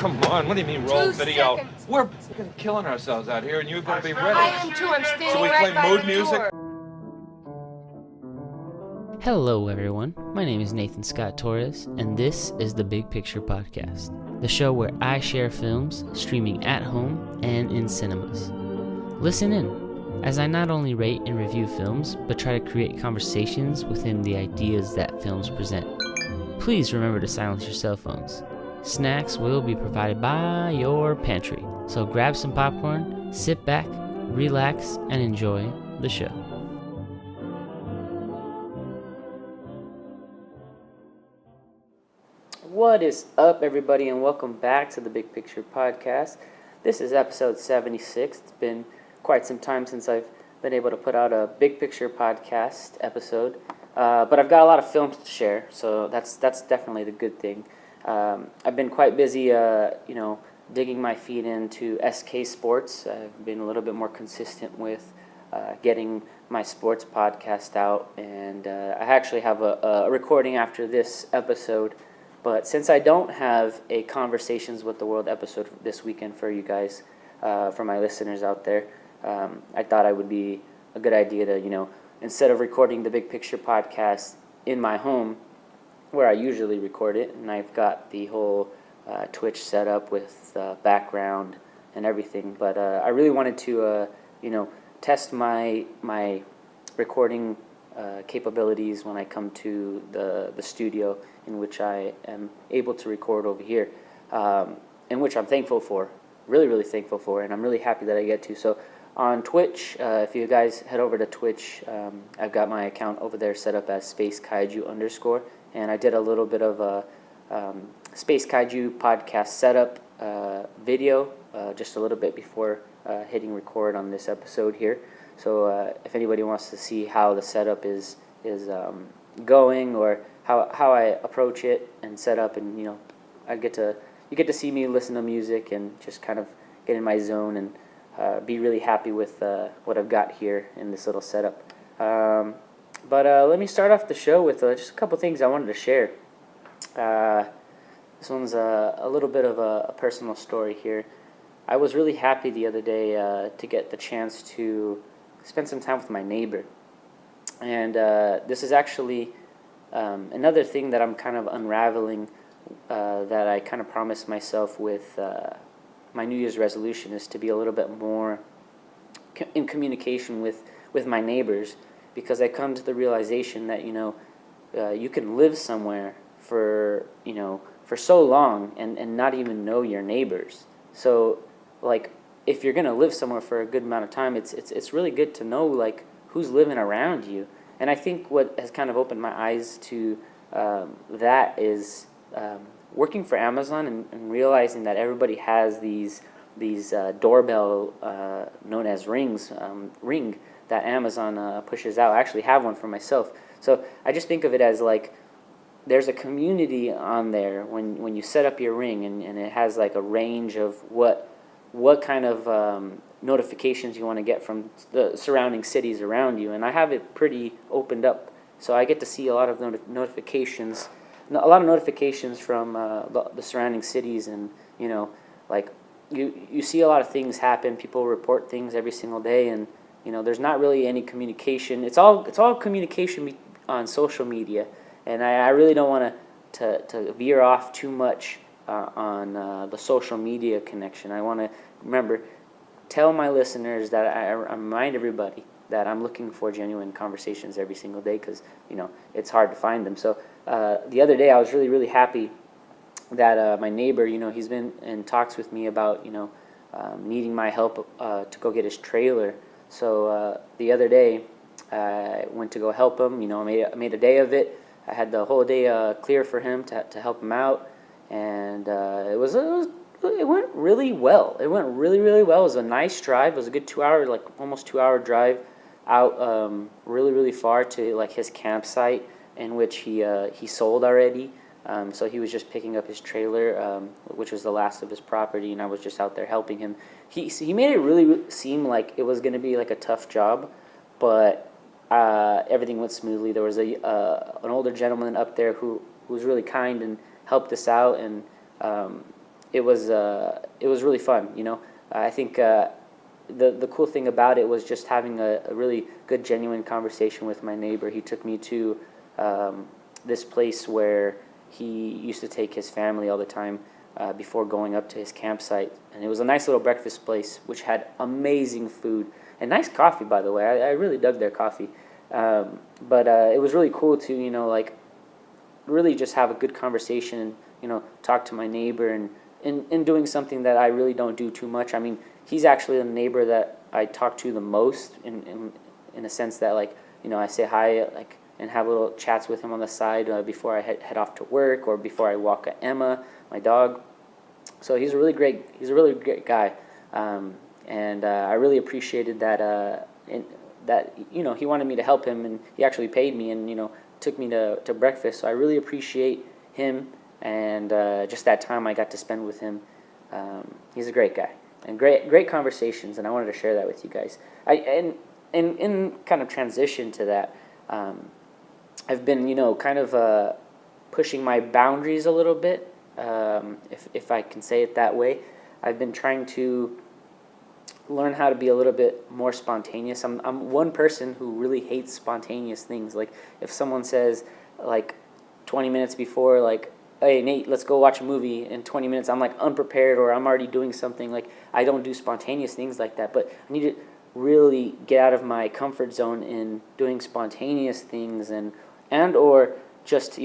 come on. What do you mean roll 2 video? seconds. We're killing ourselves out here, and you're going to be ready. I am too. I'm standing So we right play by mood the music? door. Hello, everyone. My name is Nathan Scott Torres, and this is the Big Picture Podcast, the show where I share films streaming at home and in cinemas. Listen in, as I not only rate and review films, but try to create conversations within the ideas that films present. Please remember to silence your cell phones. Snacks will be provided by your pantry, so grab some popcorn, sit back, relax, and enjoy the show. What is up, everybody, and welcome back to the Big Picture Podcast. This is episode 76. It's been quite some time since I've been able to put out a Big Picture Podcast episode, but I've got a lot of films to share, so that's definitely the good thing. I've been quite busy, digging my feet into SK Sports. I've been a little bit more consistent with getting my sports podcast out, and I actually have a recording after this episode. But since I don't have a Conversations with the World episode this weekend for you guys, for my listeners out there, I thought it would be a good idea to, instead of recording the Big Picture Podcast in my home, where I usually record it, and I've got the whole Twitch set up with background and everything, but I really wanted to, test my recording capabilities when I come to the studio in which I am able to record over here, in which I'm thankful for, really, really thankful for, and I'm really happy that I get to. So on Twitch, if you guys head over to Twitch, I've got my account over there set up as spacekaiju_, and I did a little bit of a spacekaiju podcast setup video just a little bit before hitting record on this episode here. So if anybody wants to see how the setup is going, or how I approach it and set up, and you get to see me listen to music and just kind of get in my zone and be really happy with what I've got here in this little setup. But let me start off the show with just a couple things I wanted to share. This one's a little bit of a personal story here. I was really happy the other day to get the chance to spend some time with my neighbor. And this is actually another thing that I'm kind of unraveling, that I kind of promised myself with my New Year's resolution, is to be a little bit more in communication with my neighbors, because I come to the realization that, you can live somewhere for so long and not even know your neighbors. So, if you're going to live somewhere for a good amount of time, it's really good to know, who's living around you. And I think what has kind of opened my eyes to that is working for Amazon and realizing that everybody has these doorbell known as rings, Ring, that Amazon pushes out. I actually have one for myself. So I just think of it as there's a community on there when you set up your Ring, and it has a range of what kind of notifications you want to get from the surrounding cities around you, and I have it pretty opened up, so I get to see a lot of notifications from the surrounding cities, and you see a lot of things happen. People report things every single day, and there's not really any communication. It's all communication on social media, and I really don't want to veer off too much on the social media connection. I want to tell my listeners that I remind everybody that I'm looking for genuine conversations every single day, because it's hard to find them. So the other day I was really, really happy that my neighbor, he's been in talks with me about needing my help to go get his trailer. So the other day I went to go help him. I made a day of it. I had the whole day clear for him to help him out, and it went really well. It went really, really well. It was a nice drive. It was a good 2 hour, almost 2 hour drive out really, really far to his campsite, in which he sold already. So he was just picking up his trailer, which was the last of his property, and I was just out there helping him. He made it really seem like it was going to be a tough job, but everything went smoothly. There was an older gentleman up there who was really kind and helped us out, and it was really fun. I think the cool thing about it was just having a really good, genuine conversation with my neighbor. He took me to this place where he used to take his family all the time before going up to his campsite. And it was a nice little breakfast place, which had amazing food and nice coffee, by the way. I really dug their coffee. But it was really cool to, like, really just have a good conversation and, talk to my neighbor and doing something that I really don't do too much. I mean, he's actually the neighbor that I talk to the most in a sense that, like, I say hi, like, and have little chats with him on the side before I head off to work or before I walk Emma, my dog. So he's a really great guy, and I really appreciated that. He wanted me to help him, and he actually paid me, and took me to breakfast. So I really appreciate him, and just that time I got to spend with him. He's a great guy, and great conversations, and I wanted to share that with you guys. In kind of transition to that. I've been, kind of pushing my boundaries a little bit, if I can say it that way. I've been trying to learn how to be a little bit more spontaneous. I'm one person who really hates spontaneous things. Like, if someone says, like, 20 minutes before, like, hey, Nate, let's go watch a movie in 20 minutes, I'm, like, unprepared or I'm already doing something. Like, I don't do spontaneous things like that, but I need to really get out of my comfort zone in doing spontaneous things and or just,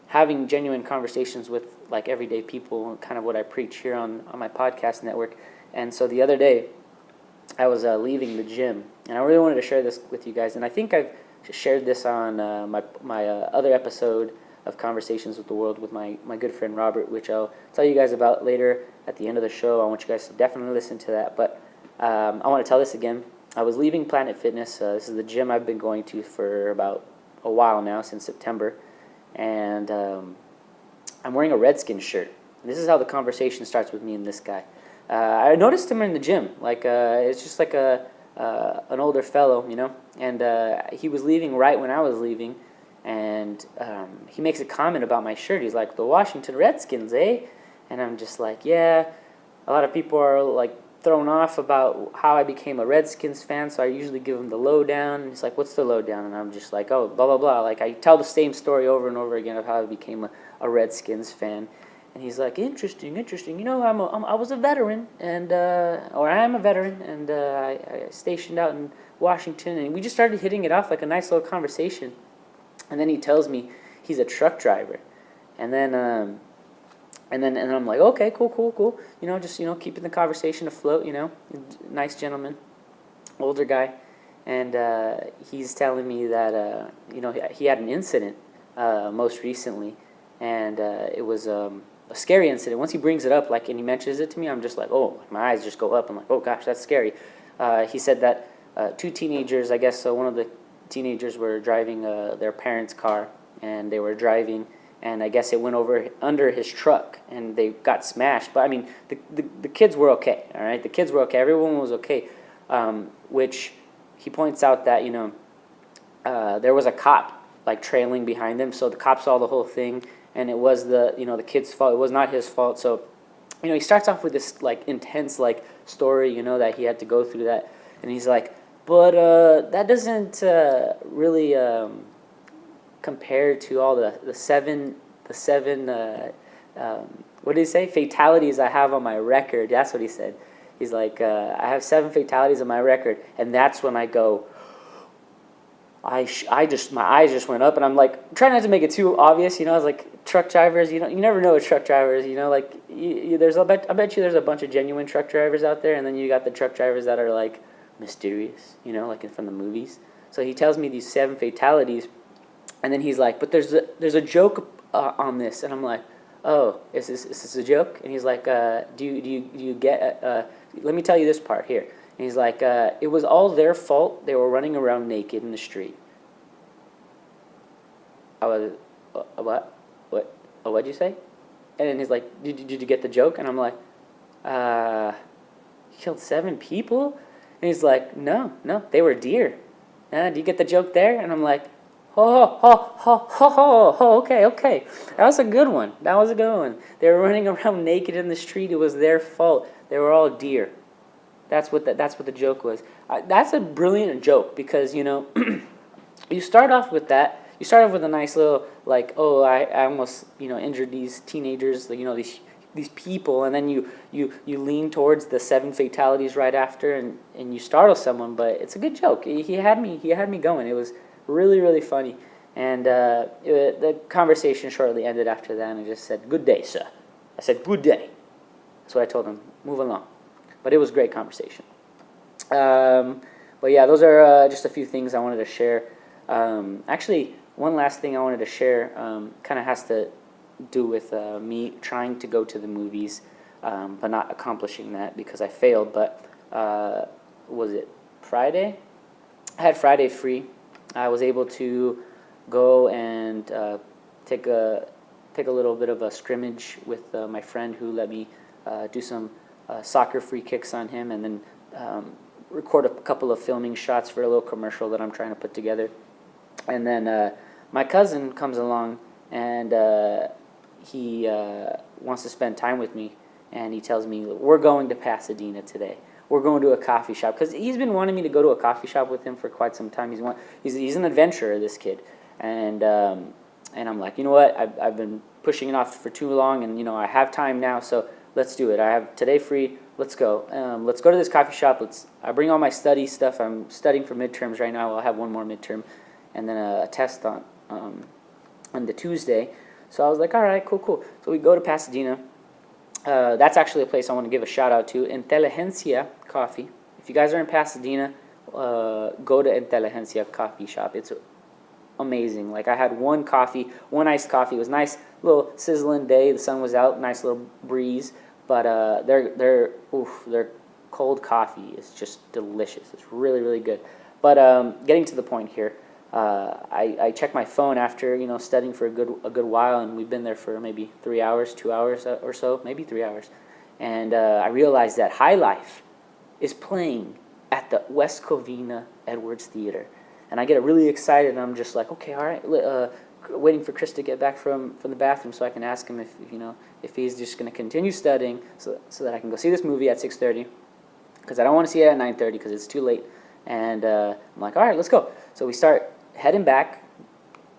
having genuine conversations with, like, everyday people, kind of what I preach here on my podcast network. And so the other day, I was leaving the gym, and I really wanted to share this with you guys. And I think I've shared this on my other episode of Conversations with the World with my good friend Robert, which I'll tell you guys about later at the end of the show. I want you guys to definitely listen to that. But I want to tell this again. I was leaving Planet Fitness. This is the gym I've been going to for about a while now, since September. And I'm wearing a Redskins shirt. And this is how the conversation starts with me and this guy. I noticed him in the gym. Like, it's just like an older fellow, And he was leaving right when I was leaving. And he makes a comment about my shirt. He's like, the Washington Redskins, eh? And I'm just like, yeah. A lot of people are, like, thrown off about how I became a Redskins fan, so I usually give him the lowdown. And he's like, what's the lowdown? And I'm just like, oh, blah, blah, blah. Like, I tell the same story over and over again of how I became a Redskins fan. And he's like, interesting. I was a veteran, and or I am a veteran, and I stationed out in Washington. And we just started hitting it off like a nice little conversation. And then he tells me he's a truck driver. And then I'm like, okay, cool. Just keeping the conversation afloat. Nice gentleman, older guy, and he's telling me that he had an incident most recently, and it was a scary incident. Once he brings it up, like, and he mentions it to me, I'm just like, oh, my eyes just go up. I'm like, oh gosh, that's scary. He said that two teenagers, I guess, one of the teenagers were driving their parents' car, and they were driving. And I guess it went under his truck, and they got smashed. But, I mean, the kids were okay, all right? The kids were okay. Everyone was okay, which he points out that, there was a cop, like, trailing behind them. So the cop saw the whole thing, and it was the kid's fault. It was not his fault. So, he starts off with this, like, intense, like, story, that he had to go through that. And he's like, but that doesn't really... compared to all the seven what did he say, fatalities I have on my record. That's what he said. He's like, I have 7 fatalities on my record, and that's when I go, my eyes just went up, and I'm like, trying not to make it too obvious, I was like, truck drivers, you never know with truck drivers, like, I bet you there's a bunch of genuine truck drivers out there, and then you got the truck drivers that are, like, mysterious, like from the movies. So he tells me these 7 fatalities. And then he's like, but there's a joke on this, and I'm like, oh, is this a joke? And he's like, do you get? Let me tell you this part here. And he's like, it was all their fault. They were running around naked in the street. I was, what? What'd you say? And then he's like, did you get the joke? And I'm like, you killed 7 people? And he's like, no, they were deer. Do you get the joke there? And I'm like, Okay. That was a good one. That was a good one. They were running around naked in the street. It was their fault. They were all deer. That's what the joke was. That's a brilliant joke because you start off with that. You start off with a nice little like, oh, I almost injured these teenagers, these people, and then you lean towards the 7 fatalities right after, and you startle someone. But it's a good joke. He had me going. It was really funny, and the conversation shortly ended after that, and I just said, "Good day, sir." I said, "Good day." That's what I told him. Move along. But it was a great conversation. But yeah, those are just a few things I wanted to share. Actually, one last thing I wanted to share kind of has to do with me trying to go to the movies, but not accomplishing that because I failed. But was it Friday? I had Friday free. I was able to go and take a little bit of a scrimmage with my friend who let me do some soccer free kicks on him, and then record a couple of filming shots for a little commercial that I'm trying to put together. And then my cousin comes along, and he wants to spend time with me, and he tells me, we're going to Pasadena today. We're going to a coffee shop, because he's been wanting me to go to a coffee shop with him for quite some time. He's an adventurer, this kid. And I'm like, you know what, I've been pushing it off for too long, and I have time now, so let's do it. I have today free. Let's go. Let's go to this coffee shop. I bring all my study stuff. I'm studying for midterms right now. I'll have one more midterm, and then a test on the Tuesday. So I was like, all right, cool. So we go to Pasadena. That's actually a place I want to give a shout out to, Inteligencia Coffee. If you guys are in Pasadena, go to Inteligencia Coffee Shop. It's amazing. Like, I had one iced coffee. It was nice, little sizzling day. The sun was out, nice little breeze. But their cold coffee is just delicious. It's really good. But getting to the point here, I checked my phone after studying for a good while, and we've been there for maybe 3 hours, 2 hours or so, maybe 3 hours, and I realized that High Life is playing at the West Covina Edwards Theater, and I get really excited, and I'm just like, okay, all right, waiting for Chris to get back from the bathroom so I can ask him if he's just going to continue studying so that I can go see this movie at 6:30, because I don't want to see it at 9:30 because it's too late. And I'm like, all right, let's go. So we start heading back.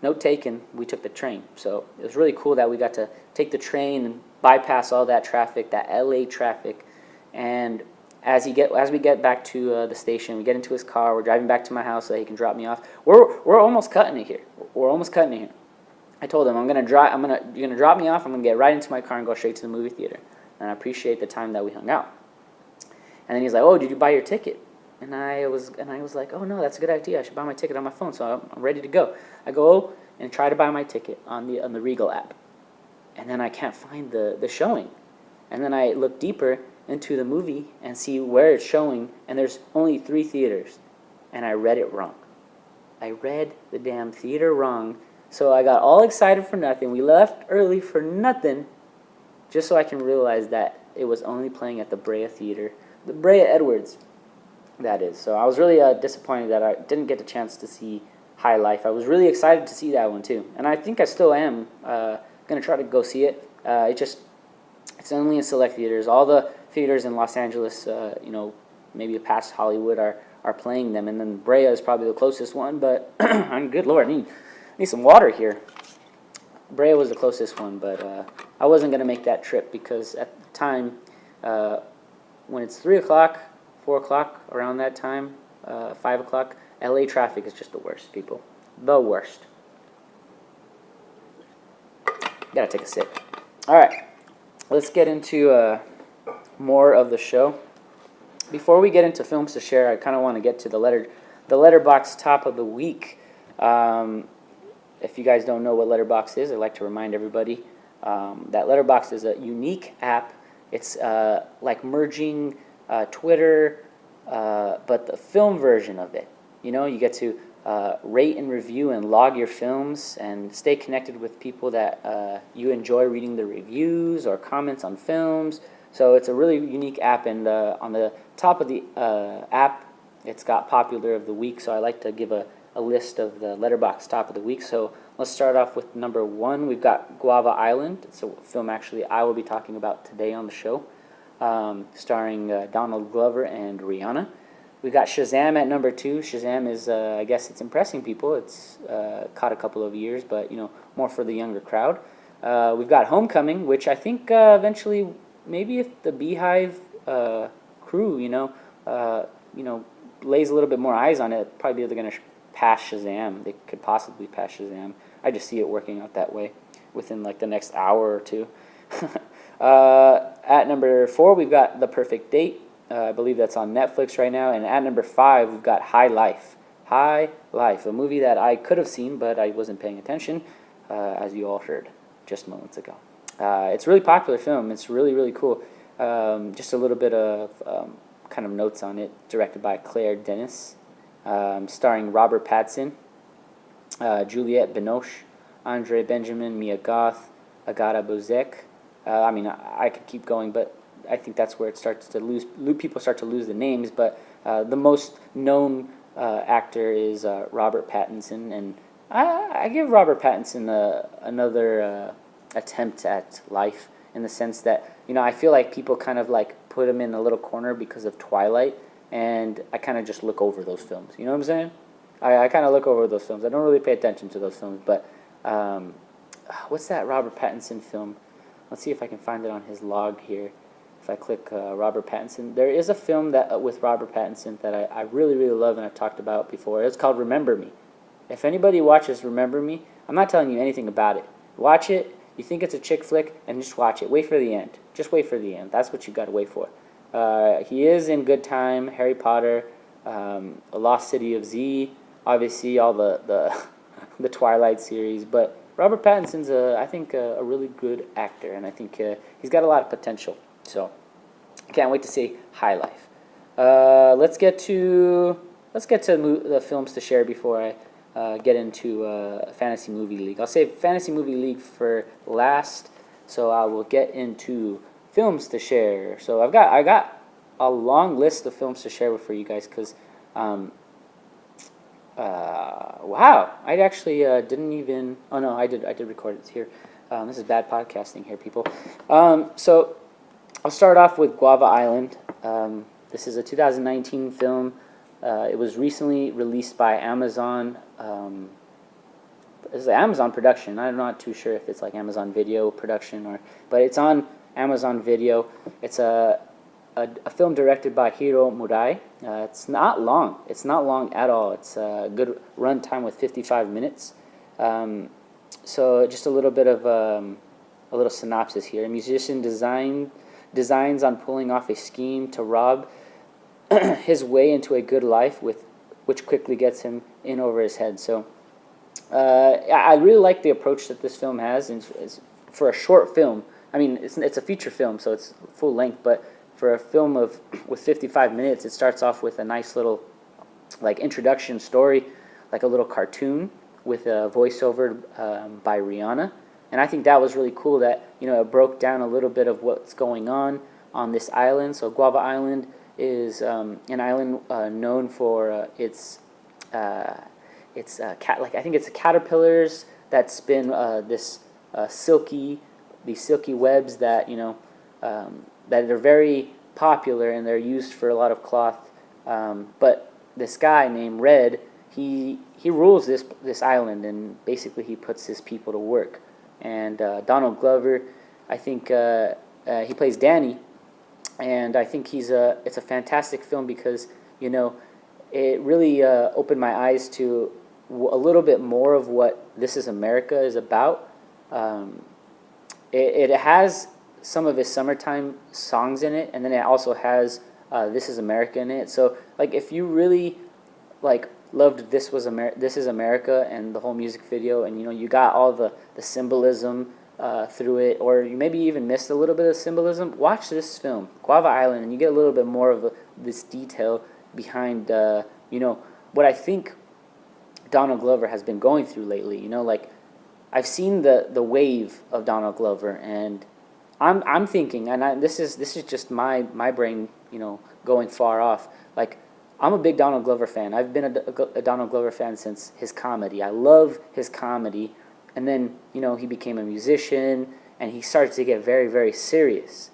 Note taken, we took the train. So it was really cool that we got to take the train and bypass all that traffic, that LA traffic. And as we get back to the station, we get into his car. We're driving back to my house so that he can drop me off. We're almost cutting it here. I told him, you're gonna drop me off. I'm gonna get right into my car and go straight to the movie theater. And I appreciate the time that we hung out. And then he's like, oh, did you buy your ticket? And I was like, oh no, that's a good idea. I should buy my ticket on my phone. So I'm ready to go. I go and try to buy my ticket on the Regal app, and then I can't find the showing. And then I look deeper into the movie and see where it's showing, and there's only 3 theaters, and I read it wrong. I read the damn theater wrong. So I got all excited for nothing. We left early for nothing, just so I can realize that it was only playing at the Brea Theater, the Brea Edwards. That is. So I was really disappointed that I didn't get the chance to see High Life. I was really excited to see that one too, and I think I still am gonna try to go see it. It's only in select theaters. All the theaters in Los Angeles, maybe past Hollywood, are playing them, and then Brea is probably the closest one. But good Lord, I need some water here. Brea was the closest one, but I wasn't gonna make that trip because at the time, when it's 3 o'clock. 4 o'clock, around that time, 5 o'clock, LA traffic is just the worst, people. The worst. Gotta take a sip. All right, let's get into more of the show. Before we get into films to share, I kind of want to get to the Letterboxd top of the week. If you guys don't know what Letterboxd is, I'd like to remind everybody that Letterboxd is a unique app. It's like merging Twitter, but the film version of it. You get to rate and review and log your films and stay connected with people that you enjoy reading the reviews or comments on films. So it's a really unique app, and on the top of the app, it's got Popular of the Week, so I like to give a a list of the Letterboxd top of the week. So let's start off with number 1. We've got Guava Island. It's a film actually I will be talking about today on the show, starring Donald Glover and Rihanna. We've got Shazam at number 2. Shazam is, I guess it's impressing people. It's caught a couple of years, but more for the younger crowd. We've got Homecoming, which I think eventually, maybe if the Beehive crew, lays a little bit more eyes on it, probably they're going to pass Shazam. They could possibly pass Shazam. I just see it working out that way within like the next hour or two. At number 4, we've got The Perfect Date. I believe that's on Netflix right now. And at number 5, we've got High Life. High Life, a movie that I could have seen, but I wasn't paying attention, as you all heard just moments ago. It's a really popular film. It's really, really cool. Just a little bit of kind of notes on it. Directed by Claire Denis. Starring Robert Pattinson, Juliette Binoche, Andre Benjamin, Mia Goth, Agata Bozek. I could keep going, but I think that's where it starts to lose. People start to lose the names, but the most known actor is Robert Pattinson, and I give Robert Pattinson another attempt at life, in the sense that I feel like people kind of like put him in a little corner because of Twilight, and I kind of just look over those films. You know what I'm saying? I kind of look over those films. I don't really pay attention to those films, but what's that Robert Pattinson film? Let's see if I can find it on his log here. If I click Robert Pattinson, there is a film that with Robert Pattinson that I really, really love, and I've talked about before. It's called Remember Me. If anybody watches Remember Me, I'm not telling you anything about it. Watch it. You think it's a chick flick, and just watch it. Wait for the end. Just wait for the end. That's what you got to wait for. He is in Good Time, Harry Potter, A Lost City of Z, obviously all the the Twilight series. But Robert Pattinson's, I think, a really good actor, and I think he's got a lot of potential. So, can't wait to see High Life. Let's get to the films to share before I get into Fantasy Movie League. I'll save Fantasy Movie League for last, so I will get into films to share. So I got a long list of films to share for you guys, because wow, I actually didn't even. Oh no, I did record it here. This is bad podcasting here, people. So I'll start off with Guava Island. This is a 2019 film. It was recently released by Amazon. It's an Amazon production. I'm not too sure if it's like Amazon Video production, but it's on Amazon Video. It's a film directed by Hiro Murai. It's not long. It's not long at all. It's a good run time with 55 minutes. So just a little bit of a little synopsis here. A musician designs on pulling off a scheme to rob his way into a good life, which quickly gets him in over his head. So I really like the approach that this film has. And for a short film, I mean, it's a feature film, so it's full length, but for a film with 55 minutes, it starts off with a nice little like introduction story, like a little cartoon with a voiceover by Rihanna. And I think that was really cool that, it broke down a little bit of what's going on this island. So Guava Island is an island known for its I think it's caterpillars that spin these silky webs that that are very popular, and they're used for a lot of cloth. But this guy named Red, he rules this island, and basically he puts his people to work. And Donald Glover, I think he plays Danny, and I think it's a fantastic film because it really opened my eyes to a little bit more of what This Is America is about. It has some of his summertime songs in it, and then it also has This Is America in it. So like if you really loved This Is America and the whole music video, and you got all the symbolism through it, or you maybe even missed a little bit of symbolism, watch this film, Guava Island, and you get a little bit more of this detail behind what I think Donald Glover has been going through lately. I've seen the wave of Donald Glover, and I'm thinking, and this is just my brain, going far off. I'm a big Donald Glover fan. I've been a Donald Glover fan since his comedy. I love his comedy. And then, he became a musician, and he started to get very, very serious.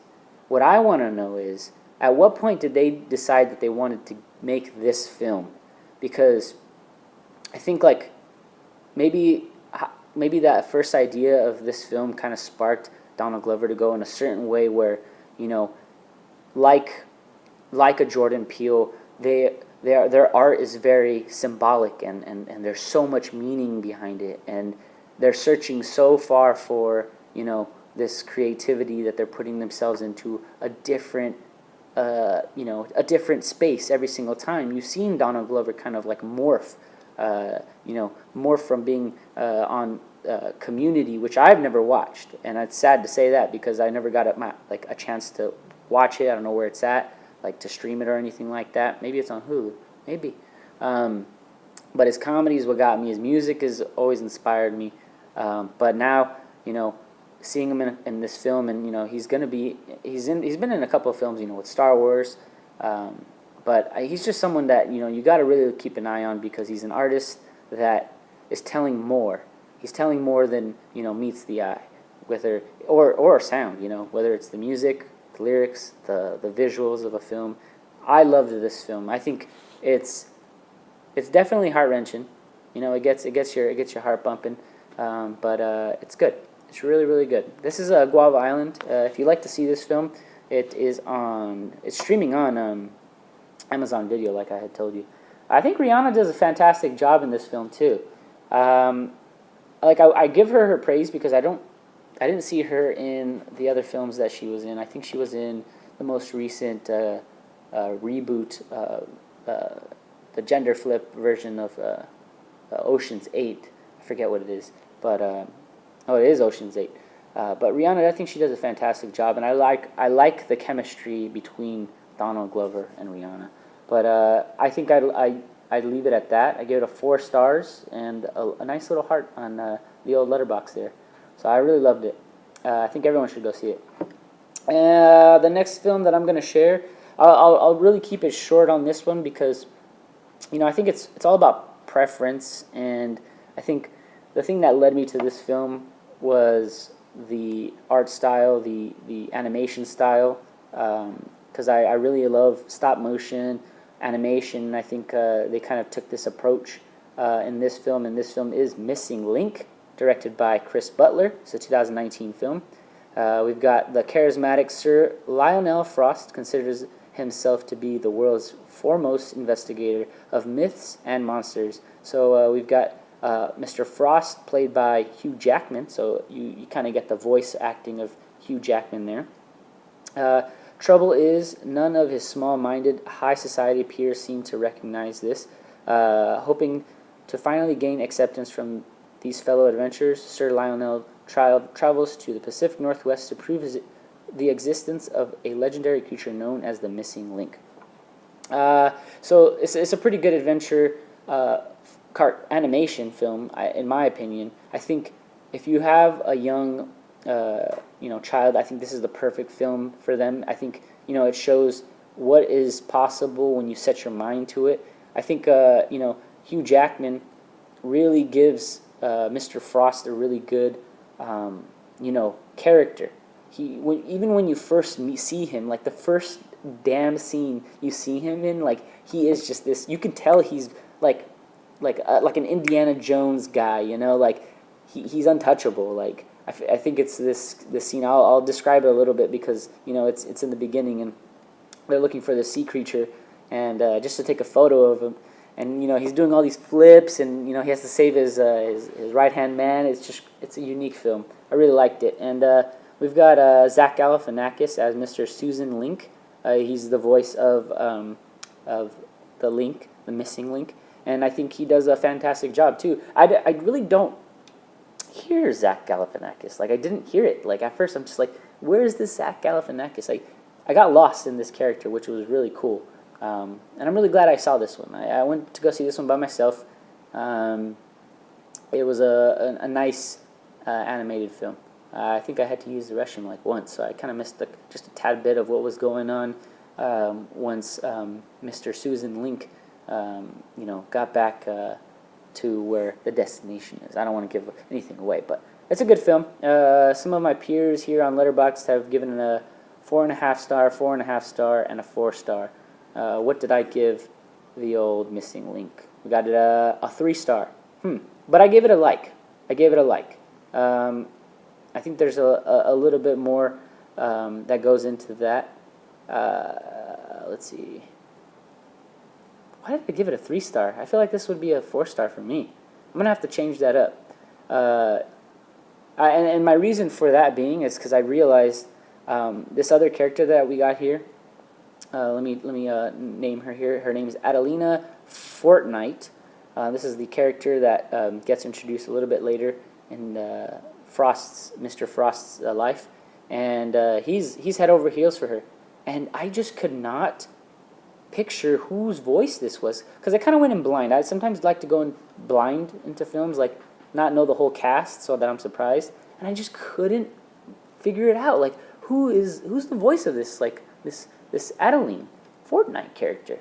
What I want to know is, at what point did they decide that they wanted to make this film? Because I think, like, maybe that first idea of this film kind of sparked Donald Glover to go in a certain way where, like a Jordan Peele, their art is very symbolic, and there's so much meaning behind it, and they're searching so far for this creativity that they're putting themselves into a different space every single time. You've seen Donald Glover kind of like morph from being on Community, which I've never watched, and it's sad to say that because I never got a chance to watch it. I don't know where it's at, like to stream it or anything like that. Maybe it's on Hulu, maybe. But his comedy is what got me. His music has always inspired me. But now, seeing him in this film, and he's been in a couple of films, with Star Wars. But he's just someone that you got to really keep an eye on because he's an artist that is telling more. He's telling more than meets the eye, whether or sound. Whether it's the music, the lyrics, the visuals of a film. I loved this film. I think it's definitely heart wrenching. It gets your heart bumping. But it's good. It's really, really good. This is Guava Island. If you'd like to see this film, it's streaming on Amazon Video, like I had told you. I think Rihanna does a fantastic job in this film too. I give her praise because I didn't see her in the other films that she was in. I think she was in the most recent reboot, the gender flip version of Ocean's 8. I forget what it is, but it is Ocean's 8. But Rihanna, I think she does a fantastic job, and I like the chemistry between Donald Glover and Rihanna. But I think I'd leave it at that. I give it a 4 stars and a nice little heart on the old letterbox there. So I really loved it. I think everyone should go see it. The next film that I'm going to share, I'll really keep it short on this one because, I think it's all about preference, and I think the thing that led me to this film was the art style, the animation style, because I really love stop motion animation. I think they kind of took this approach in this film, and this film is Missing Link, directed by Chris Butler. It's a 2019 film. We've got the charismatic Sir Lionel Frost, considers himself to be the world's foremost investigator of myths and monsters. So we've got Mr. Frost, played by Hugh Jackman, so you kind of get the voice acting of Hugh Jackman there. Trouble is, none of his small-minded, high society peers seem to recognize this. Hoping to finally gain acceptance from these fellow adventurers, Sir Lionel travels to the Pacific Northwest to prove the existence of a legendary creature known as the Missing Link. So it's a pretty good adventure animation film, in my opinion. I think if you have a young child, I think this is the perfect film for them. I think it shows what is possible when you set your mind to it. I think Hugh Jackman really gives Mr. Frost a really good character. Even when you first see him, like the first damn scene you see him in, like he is just this. You can tell he's like an Indiana Jones guy, like he's untouchable. Like I think it's this scene. I'll describe it a little bit because it's in the beginning, and they're looking for the sea creature, and just to take a photo of him, and he's doing all these flips, and he has to save his right hand man. It's a unique film. I really liked it, and we've got Zach Galifianakis as Mr. Susan Link. He's the voice of the Link, the missing Link. And I think he does a fantastic job, too. I really don't hear Zach Galifianakis. Like, I didn't hear it. Like, at first, I'm just like, where is this Zach Galifianakis? Like, I got lost in this character, which was really cool. And I'm really glad I saw this one. I went to go see this one by myself. It was a nice animated film. I think I had to use the restroom, like, once, so I kind of missed just a tad bit of what was going on. once Mr. Susan Link, got back to where the destination is. I don't want to give anything away, but it's a good film. Some of my peers here on Letterboxd have given it a 4.5 star, 4.5 star, and a 4 star. What did I give the old Missing Link? We got it a 3 star. But I gave it a like. I think there's a little bit more that goes into that. Let's see. Why did I give it a 3 star? I feel like this would be a 4 star for me. I'm going to have to change that up. And my reason for that being is because I realized this other character that we got here. Let me name her here. Her name is Adelina Fortnite. This is the character that gets introduced a little bit later in Mr. Frost's life, and he's head over heels for her. And I just could not picture whose voice this was, because I kind of went in blind. I sometimes like to go in blind into films, like not know the whole cast so that I'm surprised, and I just couldn't figure it out. Like, who's the voice of this, like this Adeline Fortnite character?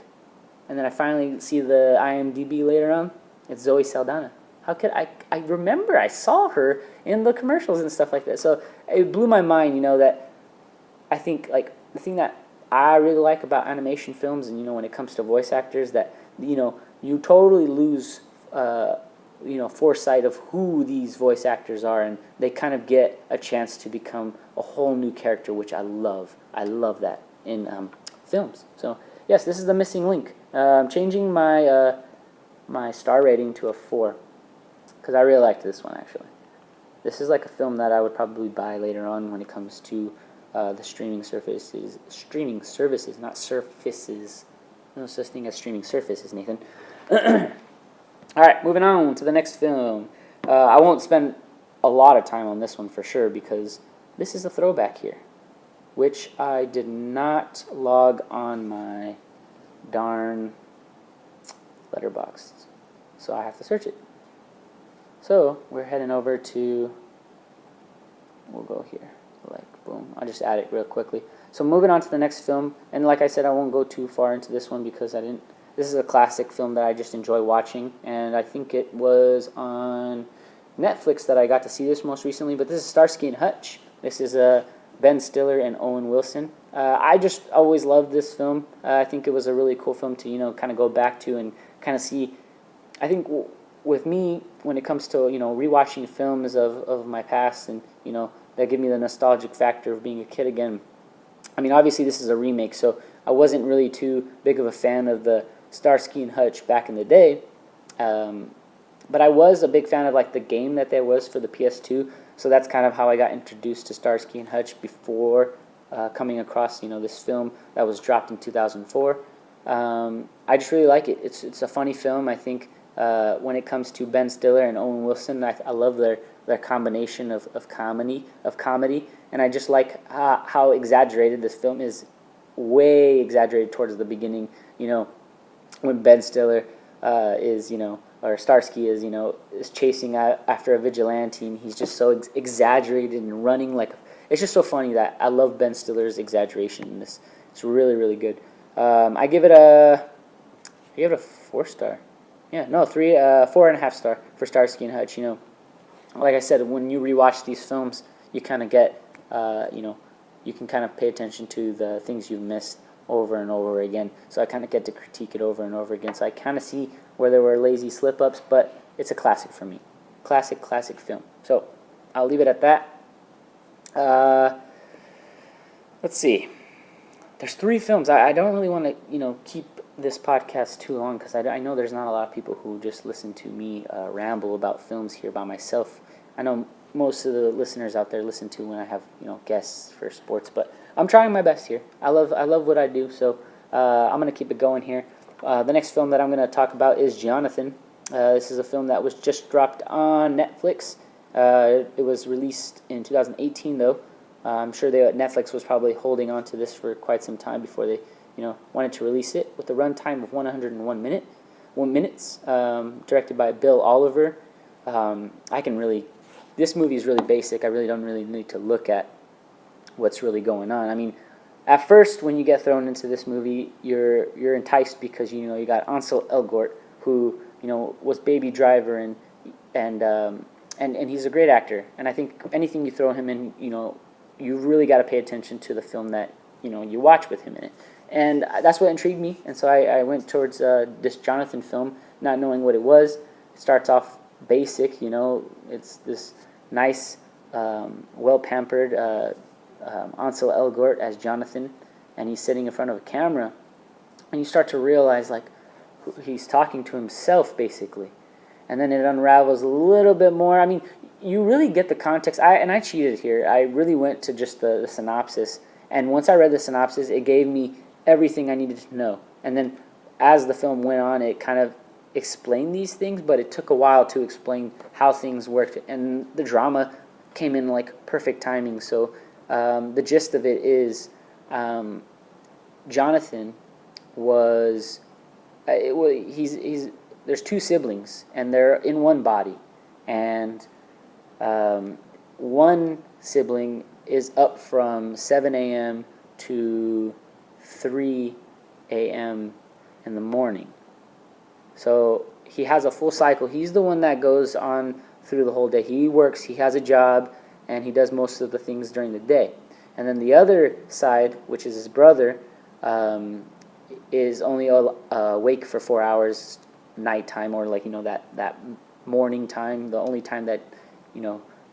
And then I finally see the IMDb later on. It's Zoe Saldana. How could I remember I saw her in the commercials and stuff like that. So it blew my mind, that I think, like, the thing that I really like about animation films, and when it comes to voice actors, that you totally lose foresight of who these voice actors are, and they kind of get a chance to become a whole new character, which I love. I love that in films. So yes, this is The Missing Link. I'm changing my my star rating to a 4 because I really liked this one, actually. This is like a film that I would probably buy later on when it comes to the streaming services. Streaming services, not surfaces. No such thing as streaming services, Nathan. All right, moving on to the next film. I won't spend a lot of time on this one for sure because this is a throwback here, which I did not log on my darn Letterboxd, so I have to search it. So we're heading over to, we'll go here, like boom, I'll just add it real quickly. So moving on to the next film, and like I said, I won't go too far into this one because this is a classic film that I just enjoy watching, and I think it was on Netflix that I got to see this most recently, but this is Starsky and Hutch. This is Ben Stiller and Owen Wilson. I just always loved this film. I think it was a really cool film to, kind of go back to and kind of see. I think with me, when it comes to, rewatching films of my past and, that give me the nostalgic factor of being a kid again. I mean, obviously this is a remake, so I wasn't really too big of a fan of the Starsky and Hutch back in the day. But I was a big fan of, like, the game that there was for the PS2, so that's kind of how I got introduced to Starsky and Hutch before coming across, this film that was dropped in 2004. I just really like it. It's a funny film. I think when it comes to Ben Stiller and Owen Wilson, I love their combination of comedy, and I just like how exaggerated this film is. Way exaggerated towards the beginning, when Ben Stiller is, or Starsky is chasing after a vigilante, and he's just so exaggerated and running like. It's just so funny that I love Ben Stiller's exaggeration in this. It's really, really good. I give it a 4 star. Yeah, no, 4.5 star for Starsky and Hutch. Like I said, when you rewatch these films, you kind of get, you can kind of pay attention to the things you've missed over and over again. So I kind of get to critique it over and over again. So I kind of see where there were lazy slip-ups, but it's a classic for me. Classic film. So I'll leave it at that. Let's see. There's 3 films. I don't really want to, keep this podcast too long because I know there's not a lot of people who just listen to me ramble about films here by myself. I know most of the listeners out there listen to when I have, guests for sports, but I'm trying my best here. I love what I do, so I'm going to keep it going here. The next film that I'm going to talk about is Jonathan. This is a film that was just dropped on Netflix. It was released in 2018, though. I'm sure Netflix was probably holding on to this for quite some time before they, wanted to release it. With a runtime of 101 minutes, directed by Bill Oliver. This movie is really basic. I really don't really need to look at what's really going on. I mean, at first when you get thrown into this movie, you're enticed because you got Ansel Elgort, who was Baby Driver, and he's a great actor. And I think anything you throw him in, you've really got to pay attention to the film that you watch with him in it. And that's what intrigued me. And so I went towards this Jonathan film, not knowing what it was. It starts off basic, it's this nice, well-pampered Ansel Elgort as Jonathan, and he's sitting in front of a camera, and you start to realize like he's talking to himself basically, and then it unravels a little bit more. I mean, you really get the context. I cheated here. I really went to just the synopsis, and once I read the synopsis, it gave me everything I needed to know. And then as the film went on, it kind of explain these things, but it took a while to explain how things worked, and the drama came in like perfect timing. So the gist of it is Jonathan was he's there's two siblings, and they're in one body, and one sibling is up from 7 a.m. to 3 a.m. in the morning. So he has a full cycle. He's the one that goes on through the whole day. He works, he has a job, and he does most of the things during the day. And then the other side, which is his brother, is only awake for 4 hours nighttime, or like that morning time, the only time that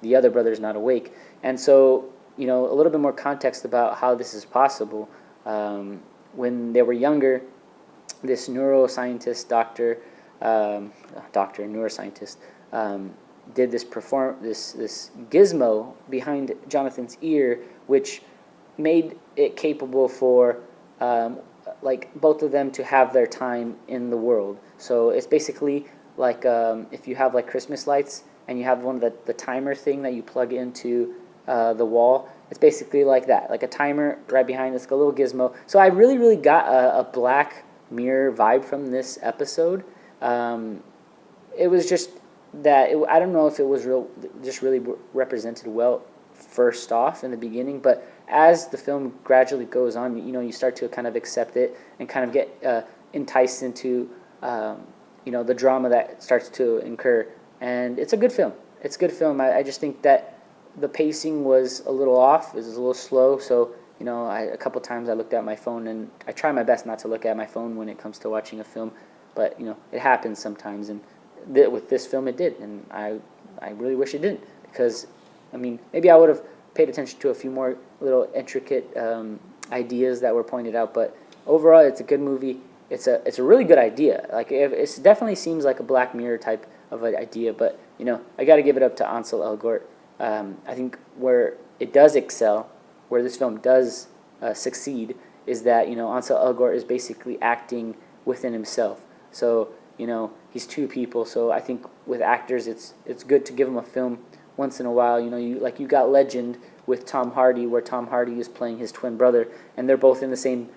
the other brother is not awake. And so a little bit more context about how this is possible. When they were younger, this neuroscientist neuroscientist did this gizmo behind Jonathan's ear, which made it capable for like both of them to have their time in the world. So it's basically like if you have like Christmas lights and you have one of the timer thing that you plug into the wall. It's basically like that, like a timer right behind this, like a little gizmo. So I really got a Black Mirror vibe from this episode. It was just that I don't know if it was really represented well first off in the beginning, but as the film gradually goes on, you start to kind of accept it and kind of get enticed into the drama that starts to incur. And it's a good film. It's a good film. I just think that the pacing was a little off. It was a little slow. So a couple times I looked at my phone, and I try my best not to look at my phone when it comes to watching a film, but it happens sometimes, and with this film it did, and I really wish it didn't, because maybe I would have paid attention to a few more little intricate ideas that were pointed out, but overall it's a good movie. It's a really good idea. Like it definitely seems like a Black Mirror type of an idea, but I got to give it up to Ansel Elgort. I think where it does excel, where this film does succeed, is that Ansel Elgort is basically acting within himself. So he's two people. So I think with actors, it's good to give them a film once in a while. You got Legend with Tom Hardy, where Tom Hardy is playing his twin brother, and they're both in the same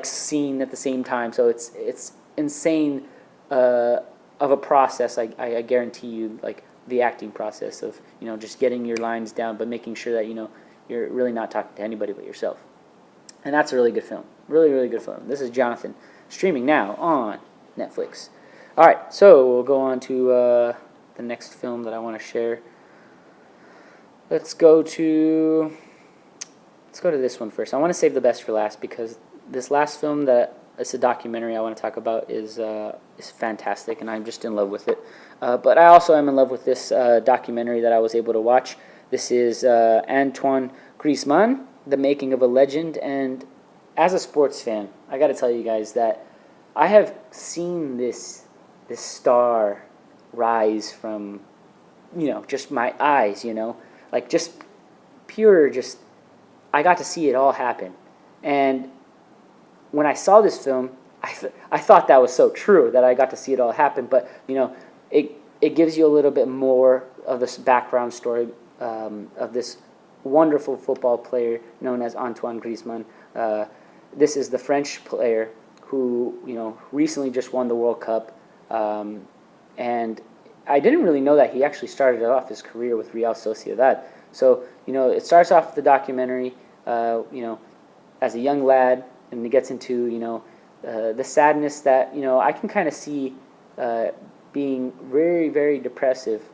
scene at the same time. So it's insane of a process. I guarantee you, like the acting process of just getting your lines down, but making sure that you're really not talking to anybody but yourself. And that's a really good film. Really good film. This is Jonathan, streaming now on Netflix. All right, so we'll go on to the next film that I want to share. Let's go to this one first. I want to save the best for last, because this last film that it's a documentary I want to talk about is fantastic, and I'm just in love with it. But I also am in love with this documentary that I was able to watch. This is Antoine Griezmann, The Making of a Legend. And as a sports fan, I got to tell you guys that I have seen this star rise from, just my eyes, like just pure, I got to see it all happen. And when I saw this film, I thought that was so true, that I got to see it all happen. But it gives you a little bit more of this background story of this wonderful football player known as Antoine Griezmann. This is the French player who recently just won the World Cup, and I didn't really know that he actually started off his career with Real Sociedad. So it starts off the documentary. as a young lad, and he gets into, the sadness that, I can kind of see being very, very depressive,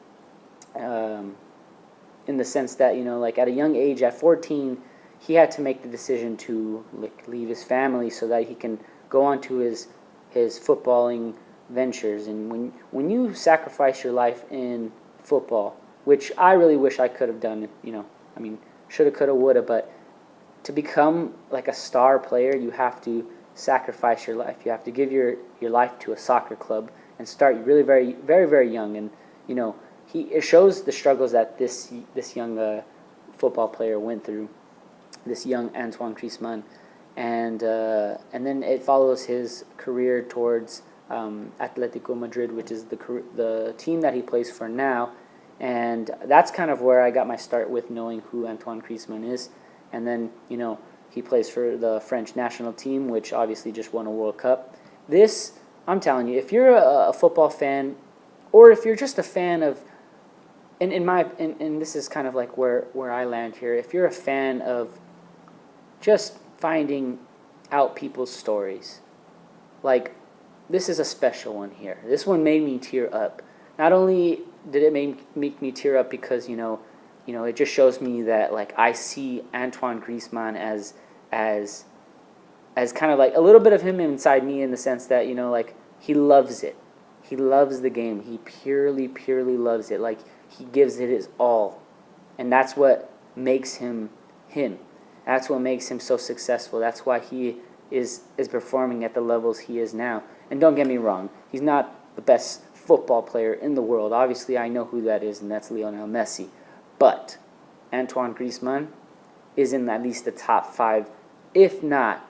in the sense that, like at a young age, at 14, he had to make the decision to leave his family so that he can go on to his footballing ventures. And when you sacrifice your life in football, which I really wish I could have done, shoulda, coulda, woulda, but to become like a star player, you have to sacrifice your life. You have to give your life to a soccer club and start really very, very, very young. And it shows the struggles that this young football player went through, this young Antoine Griezmann, and then it follows his career towards Atletico Madrid, which is the team that he plays for now, and that's kind of where I got my start with knowing who Antoine Griezmann is. And then he plays for the French national team, which obviously just won a World Cup. This, I'm telling you, if you're a football fan, or if you're just a fan of, and this is kind of like where I land here, if you're a fan of just finding out people's stories, like, this is a special one here. This one made me tear up. Not only did it make me tear up because, it just shows me that, like, I see Antoine Griezmann as kind of like a little bit of him inside me, in the sense that, like, he loves it. He loves the game. He purely, purely loves it. Like, he gives it his all. And that's what makes him him. That's what makes him so successful. That's why he is performing at the levels he is now. And don't get me wrong, he's not the best football player in the world. Obviously, I know who that is, and that's Lionel Messi. But Antoine Griezmann is in at least the top 5. If not,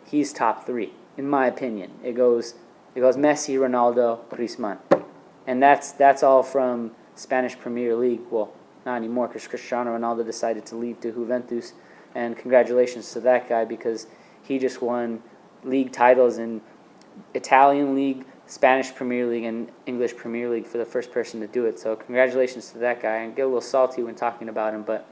he's top 3, in my opinion. It goes Messi, Ronaldo, Griezmann. And that's all from Spanish Premier League. Well, not anymore, because Cristiano Ronaldo decided to leave to Juventus. And congratulations to that guy, because he just won league titles in Italian League, Spanish Premier League, and English Premier League for the first person to do it. So congratulations to that guy. I get a little salty when talking about him, but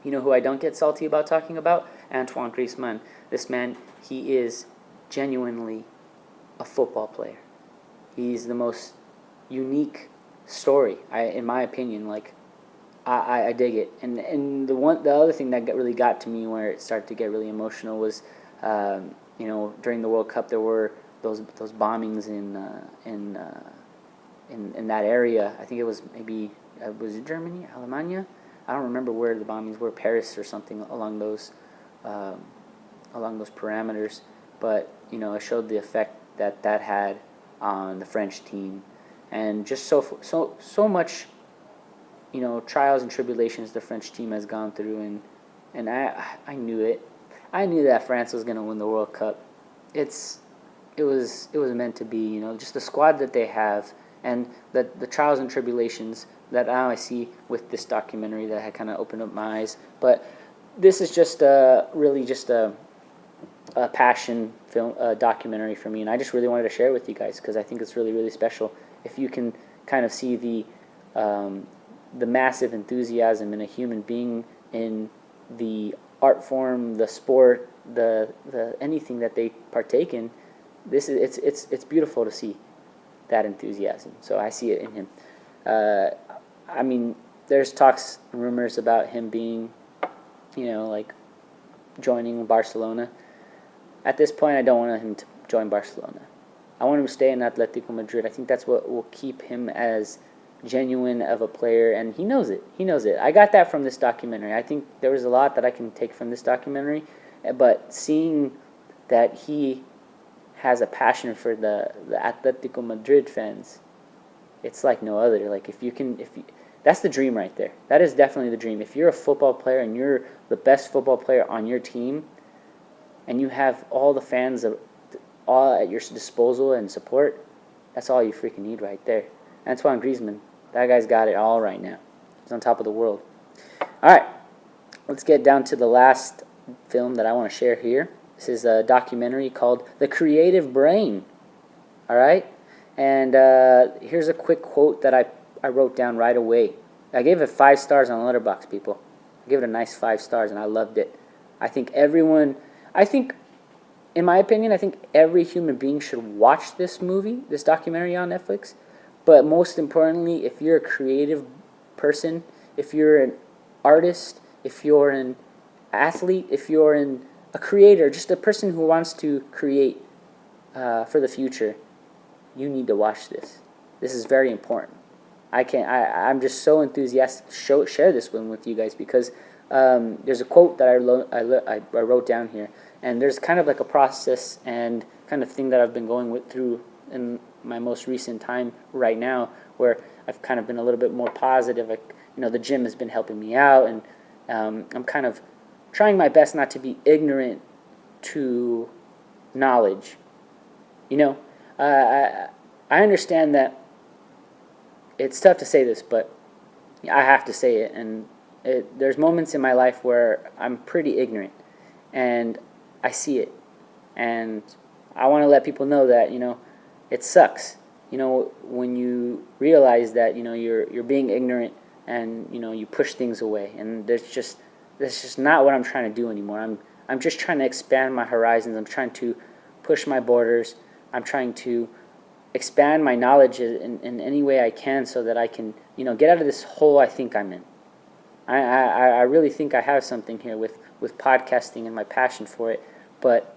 you know who I don't get salty about talking about? Antoine Griezmann. This man, he is genuinely a football player. He's the most unique story, in my opinion. Like, I dig it. And the other thing that really got to me, where it started to get really emotional, was during the World Cup there were those bombings in that area. I think it was was it Germany, Alemania? I don't remember where the bombings were, Paris or something along those parameters. But it showed the effect that had on the French team, and just so much trials and tribulations the French team has gone through, and I knew it. I knew that France was going to win the World Cup. It was meant to be, just the squad that they have, and the trials and tribulations that now I see with this documentary that had kind of opened up my eyes. But this is just really just a passion film documentary for me, and I just really wanted to share it with you guys because I think it's really, really special. If you can kind of see the massive enthusiasm in a human being in the art form, the sport, the anything that they partake in, it's beautiful to see that enthusiasm. So I see it in him. I mean, there's talks and rumors about him being, like joining Barcelona. At this point, I don't want him to join Barcelona. I want him to stay in Atletico Madrid. I think that's what will keep him as genuine of a player, and he knows it. He knows it. I got that from this documentary. I think there was a lot that I can take from this documentary, but seeing that he has a passion for the Atletico Madrid fans, it's like no other. Like that's the dream right there. That is definitely the dream. If you're a football player and you're the best football player on your team, and you have all the fans all at your disposal and support, that's all you freaking need right there. Antoine Griezmann, that guy's got it all right now. He's on top of the world. All right, let's get down to the last film that I want to share here. This is a documentary called The Creative Brain. All right, and here's a quick quote that I wrote down right away. I gave it 5 stars on Letterboxd, people. I gave it a nice 5 stars, and I loved it. I think in my opinion, I think every human being should watch this movie, this documentary on Netflix. But most importantly, if you're a creative person, if you're an artist, if you're an athlete, if you're a creator, just a person who wants to create for the future, you need to watch this. This is very important. I'm just so enthusiastic to share this one with you guys because there's a quote that I wrote down here, and there's kind of like a process and kind of thing that I've been going through in my most recent time right now, where I've kind of been a little bit more positive. The gym has been helping me out, and I'm kind of trying my best not to be ignorant to knowledge. I understand that it's tough to say this, but I have to say it. And there's moments in my life where I'm pretty ignorant, and I see it. And I want to let people know that, it sucks, when you realize that, you're being ignorant and, you push things away. And that's just not what I'm trying to do anymore. I'm just trying to expand my horizons. I'm trying to push my borders. I'm trying to expand my knowledge in any way I can so that I can, get out of this hole I think I'm in. I really think I have something here with podcasting and my passion for it, but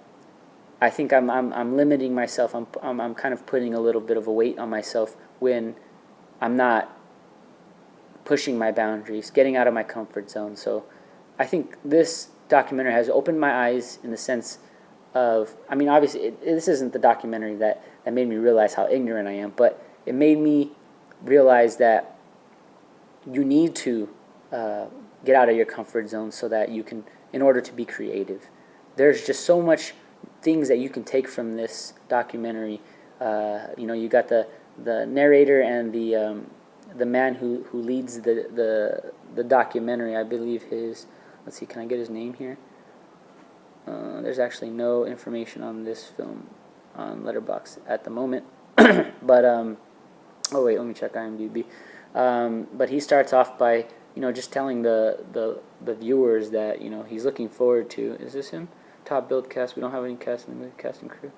I think I'm limiting myself. I'm kind of putting a little bit of a weight on myself when I'm not pushing my boundaries, getting out of my comfort zone. So I think this documentary has opened my eyes in the sense of, obviously this isn't the documentary that made me realize how ignorant I am, but it made me realize that you need to get out of your comfort zone so that you can, in order to be creative. There's just so much things that you can take from this documentary. You got the narrator and the man who leads the documentary. I believe let's see, can I get his name here? There's actually no information on this film on Letterboxd at the moment. But oh wait, let me check IMDb. But he starts off by just telling the viewers that he's looking forward to. Is this him? Top billed cast. We don't have any cast in the movie, cast and crew.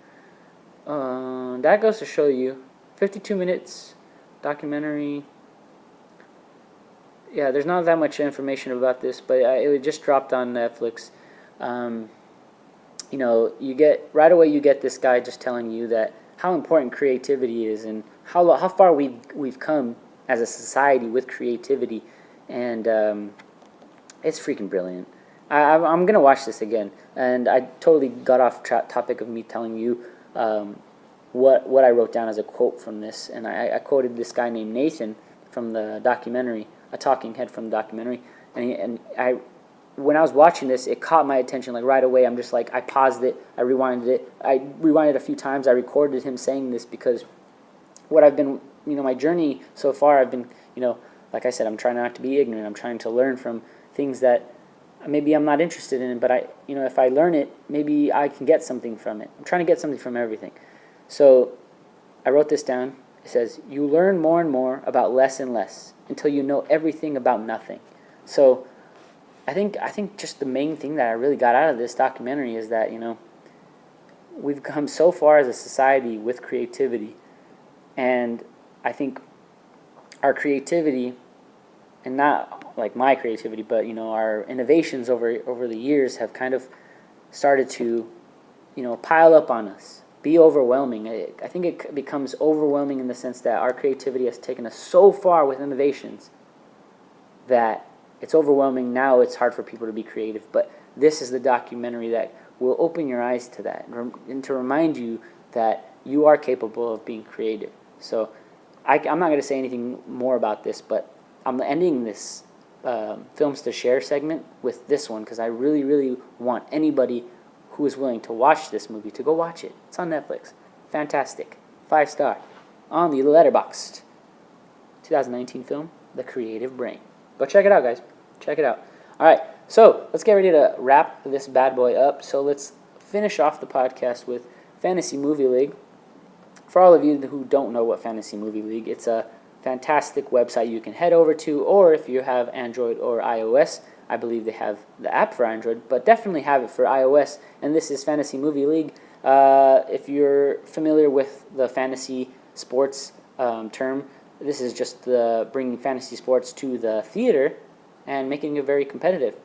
That goes to show you 52 minutes documentary. Yeah, there's not that much information about this, but it just dropped on Netflix. You get this guy just telling you that how important creativity is and how far we've come as a society with creativity, and it's freaking brilliant. I'm gonna watch this again, and I totally got off topic of me telling you what I wrote down as a quote from this, and I quoted this guy named Nathan from the documentary, a talking head from the documentary, and when I was watching this, it caught my attention like right away. I'm just like, I paused it, I rewinded a few times, I recorded him saying this because what I've been, my journey so far, I've been, like I said, I'm trying not to be ignorant. I'm trying to learn from things that maybe I'm not interested in, but if I learn it, maybe I can get something from it. I'm trying to get something from everything. So I wrote this down. It says, you learn more and more about less and less until you know everything about nothing. So I think just the main thing that I really got out of this documentary is that, we've come so far as a society with creativity, and I think our creativity, and not like my creativity, but our innovations over the years have kind of started to, pile up on us, be overwhelming. I think it becomes overwhelming in the sense that our creativity has taken us so far with innovations that it's overwhelming. Now it's hard for people to be creative, but this is the documentary that will open your eyes to that and to remind you that you are capable of being creative. So I'm not going to say anything more about this, but I'm ending this Films to Share segment with this one because I really, really want anybody who is willing to watch this movie to go watch it. It's on Netflix. Fantastic. 5-star. On the Letterboxd. 2019 film, The Creative Brain. Go check it out, guys. Check it out. All right, so let's get ready to wrap this bad boy up. So let's finish off the podcast with Fantasy Movie League. For all of you who don't know what Fantasy Movie League, it's a fantastic website you can head over to, or if you have Android or iOS, I believe they have the app for Android, but definitely have it for iOS. And this is Fantasy Movie League. If you're familiar with the fantasy sports term, this is just bringing fantasy sports to the theater and making it very competitive.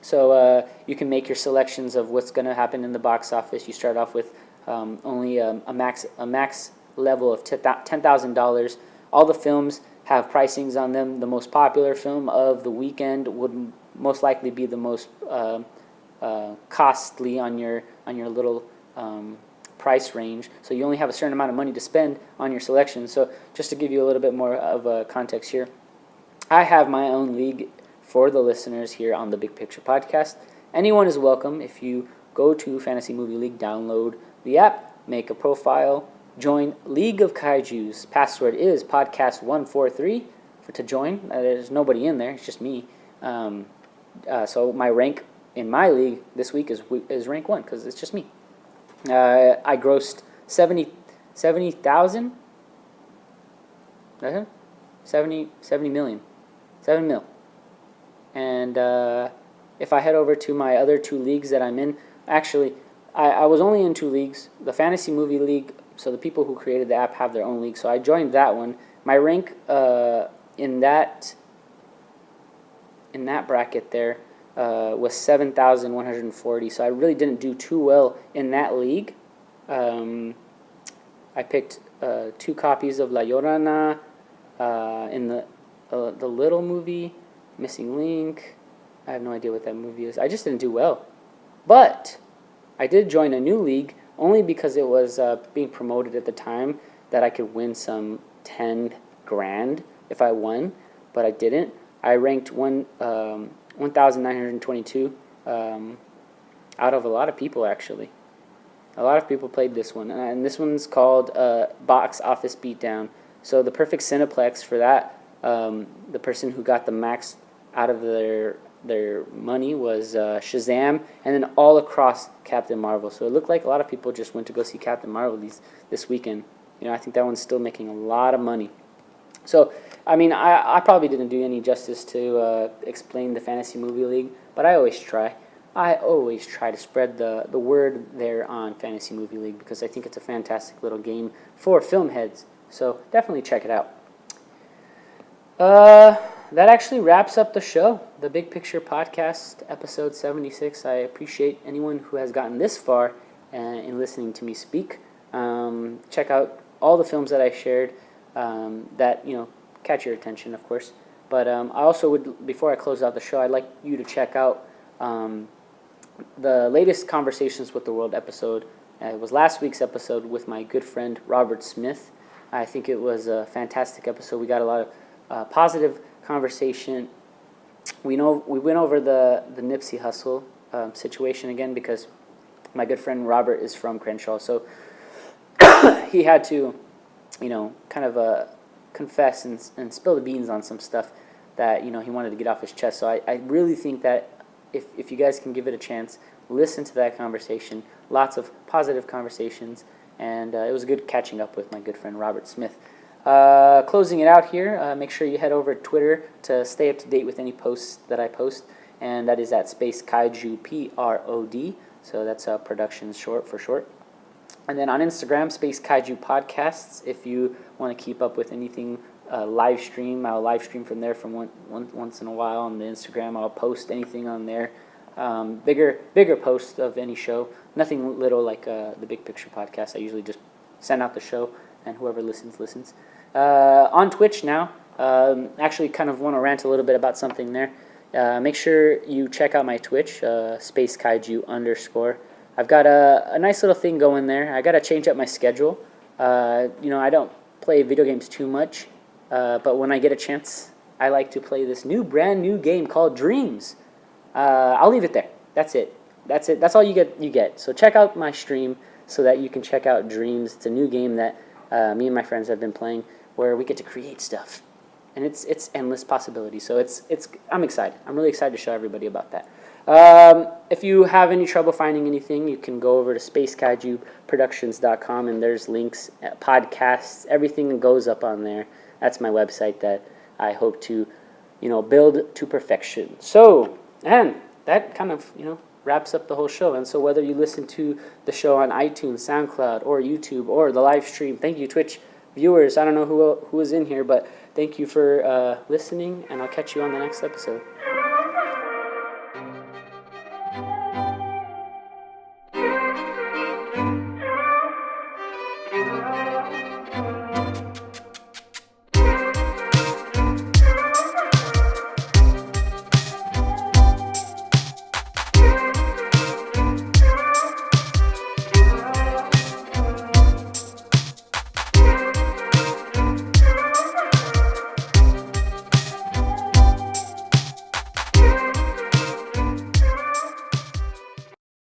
So you can make your selections of what's going to happen in the box office. You start off with only a max level of $10,000. All the films have pricings on them. The most popular film of the weekend would most likely be the most costly on your little price range. So you only have a certain amount of money to spend on your selection. So just to give you a little bit more of a context here, I have my own league for the listeners here on the Big Picture Podcast. Anyone is welcome. If you go to Fantasy Movie League, download the app, make a profile, join League of Kaijus. Password is podcast143 to join. There's nobody in there. It's just me. So my rank in my league this week is rank 1 because it's just me. I grossed 70,000. 70 million. 7 mil. And if I head over to my other 2 leagues that I'm in, actually, I was only in 2 leagues. The Fantasy Movie League, so the people who created the app have their own league, so I joined that one. My rank in that bracket there was 7,140, so I really didn't do too well in that league. I picked 2 copies of La Llorona in the little movie, Missing Link. I have no idea what that movie is. I just didn't do well. But I did join a new league only because it was being promoted at the time that I could win some 10 grand if I won, but I didn't. I ranked 1,922 out of a lot of people, actually. A lot of people played this one, and this one's called Box Office Beatdown. So the perfect Cineplex for that, the person who got the max out of their money was Shazam, and then all across Captain Marvel. So it looked like a lot of people just went to go see Captain Marvel this weekend. You know, I think that one's still making a lot of money. So, I mean, I probably didn't do any justice to explain the Fantasy Movie League, but I always try. I always try to spread the word there on Fantasy Movie League because I think it's a fantastic little game for film heads. So definitely check it out. That actually wraps up the show, the Big Picture Podcast, episode 76. I appreciate anyone who has gotten this far in listening to me speak. Check out all the films that I shared that, you know, catch your attention, of course. But I also would, before I close out the show, I'd like you to check out the latest Conversations with the World episode. It was last week's episode with my good friend Robert Smith. I think it was a fantastic episode. We got a lot of positive conversation. We went over the Nipsey Hussle situation again because my good friend Robert is from Crenshaw, so he had to, you know, kind of confess and spill the beans on some stuff that, you know, he wanted to get off his chest. So I really think that if you guys can give it a chance, listen to that conversation. Lots of positive conversations, and it was good catching up with my good friend Robert Smith. Closing it out here, make sure you head over to Twitter to stay up to date with any posts that I post, and that is at spacekaiju, PROD, so that's production short for short. And then on Instagram, spacekaiju podcasts, if you want to keep up with anything live stream, I'll live stream from there from once in a while on the Instagram. I'll post anything on there, bigger posts of any show, nothing little like the Big Picture Podcast. I usually just send out the show, and whoever listens. On Twitch now, actually kind of want to rant a little bit about something there. Make sure you check out my Twitch, spacekaiju_. I've got a nice little thing going there. I got to change up my schedule. You know, I don't play video games too much, but when I get a chance, I like to play this brand new game called Dreams. I'll leave it there. That's it. That's all you get. So check out my stream so that you can check out Dreams. It's a new game that me and my friends have been playing where we get to create stuff, and it's endless possibilities. So I'm excited. I'm really excited to show everybody about that. If you have any trouble finding anything, you can go over to spacekaijuproductions.com, and there's links, podcasts, everything goes up on there. That's my website that I hope to build to perfection. So, and that kind of, wraps up the whole show. And so whether you listen to the show on iTunes, SoundCloud, or YouTube, or the live stream, thank you, Twitch viewers. I don't know who is in here, but thank you for listening, and I'll catch you on the next episode.